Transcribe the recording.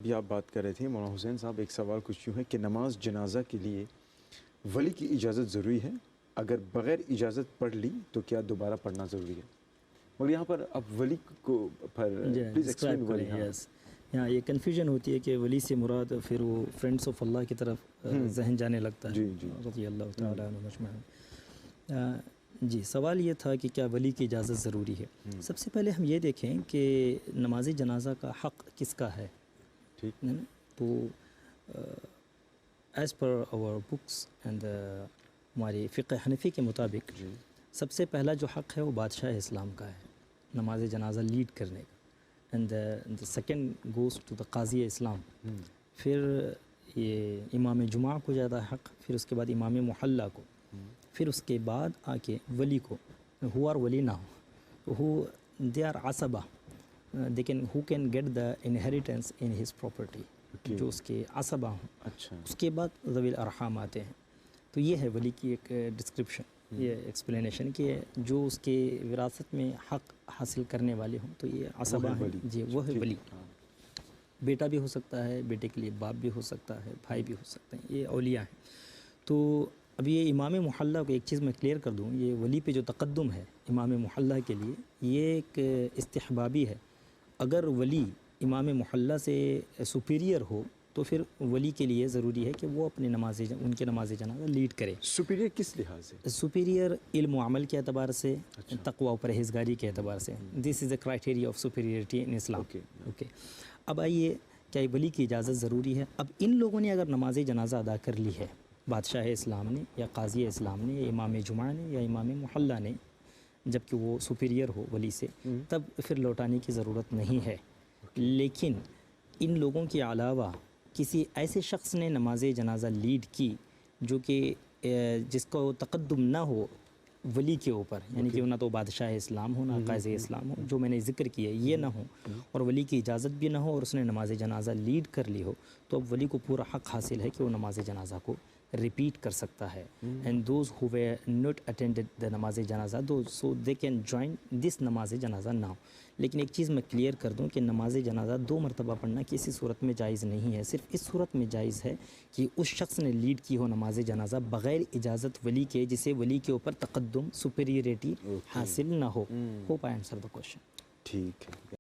بھی آپ بات کر رہے تھے مولانا حسین صاحب، ایک سوال کچھ یوں ہے کہ نماز جنازہ کے لیے ولی کی اجازت ضروری ہے؟ اگر بغیر اجازت پڑھ لی تو کیا دوبارہ پڑھنا ضروری ہے؟ اور یہاں پر اب ولی کو پلیز ایکسپلین ولی. ہاں یہاں یہ کنفیوژن ہوتی ہے کہ ولی سے مراد پھر وہ فرینڈس آف اللہ کی طرف ذہن جانے لگتا ہے. جی جی رضی اللہ تعالیٰ عنہ مجمعین. جی سوال یہ تھا کہ کیا ولی کی اجازت ضروری ہے. سب سے پہلے ہم یہ دیکھیں کہ نماز جنازہ کا حق کس کا ہے. ٹھیک. تو as per our books and ہماری فقہ حنفی کے مطابق سب سے پہلا جو حق ہے وہ بادشاہ اسلام کا ہے نماز جنازہ لیڈ کرنے کا. And the second goes to the قاضی اسلام. پھر یہ امام جمعہ کو زیادہ حق، پھر اس کے بعد امام محلہ کو، پھر اس کے بعد آ کے ولی کو. ہو آر ولی نہ ہو دے آر عصبہ لیکن who can get the inheritance in his property, جو اس کے عصبہ ہوں. اچھا. اس کے بعد ذوی الارحام آتے ہیں. تو یہ ہے ولی کی ایک ڈسکرپشن، یہ ایکسپلینیشن کہ جو اس کے وراثت میں حق حاصل کرنے والے ہوں تو یہ عصبہ ہیں. جی وہ ہے ولی. بیٹا بھی ہو سکتا ہے، بیٹے کے لیے باپ بھی ہو سکتا ہے، بھائی بھی ہو سکتے ہیں، یہ اولیاء ہیں. تو اب یہ امام محلہ کو ایک چیز میں کلیئر کر دوں، یہ ولی پہ جو تقدم ہے امام محلہ کے لیے یہ ایک استحبابی ہے. اگر ولی امام محلہ سے سپیریئر ہو تو پھر ولی کے لیے ضروری ہے کہ وہ اپنے ان کے نماز جنازہ لیڈ کرے. سپیریئر کس لحاظ سے؟ سپیریئر علم و عمل کے اعتبار سے، تقوی و پرہیزگاری کے اعتبار سے. This is a criteria of superiority in Islam. Okay. اب آئیے، کیا ولی کی اجازت ضروری ہے؟ اب ان لوگوں نے اگر نماز جنازہ ادا کر لی ہے، بادشاہ اسلام نے یا قاضی اسلام نے یا امام جمعہ نے یا امام محلہ نے، جب کہ وہ سپیریئر ہو ولی سے، تب پھر لوٹانے کی ضرورت نہیں ہے. لیکن ان لوگوں کے علاوہ کسی ایسے شخص نے نماز جنازہ لیڈ کی جو کہ جس کو تقدم نہ ہو ولی کے اوپر، یعنی کہ نہ تو بادشاہ اسلام ہو نہ قاضی اسلام ہو، جو میں نے ذکر کیا یہ نہ ہو، اور ولی کی اجازت بھی نہ ہو اور اس نے نماز جنازہ لیڈ کر لی ہو، تو اب ولی کو پورا حق حاصل ہے کہ وہ نماز جنازہ کو ریپیٹ کر سکتا ہے. And those who were not attended the namaz janaza so they can join this نماز جنازہ ناؤ. لیکن ایک چیز میں کلیئر کر دوں کہ نماز جنازہ 2 مرتبہ پڑھنا کسی صورت میں جائز نہیں ہے. صرف اس صورت میں جائز ہے کہ اس شخص نے لیڈ کی ہو نماز جنازہ بغیر اجازت ولی کے، جسے ولی کے اوپر تقدم سپیریئرٹی حاصل نہ ہو. Hope I answer the question. ٹھیک ہے.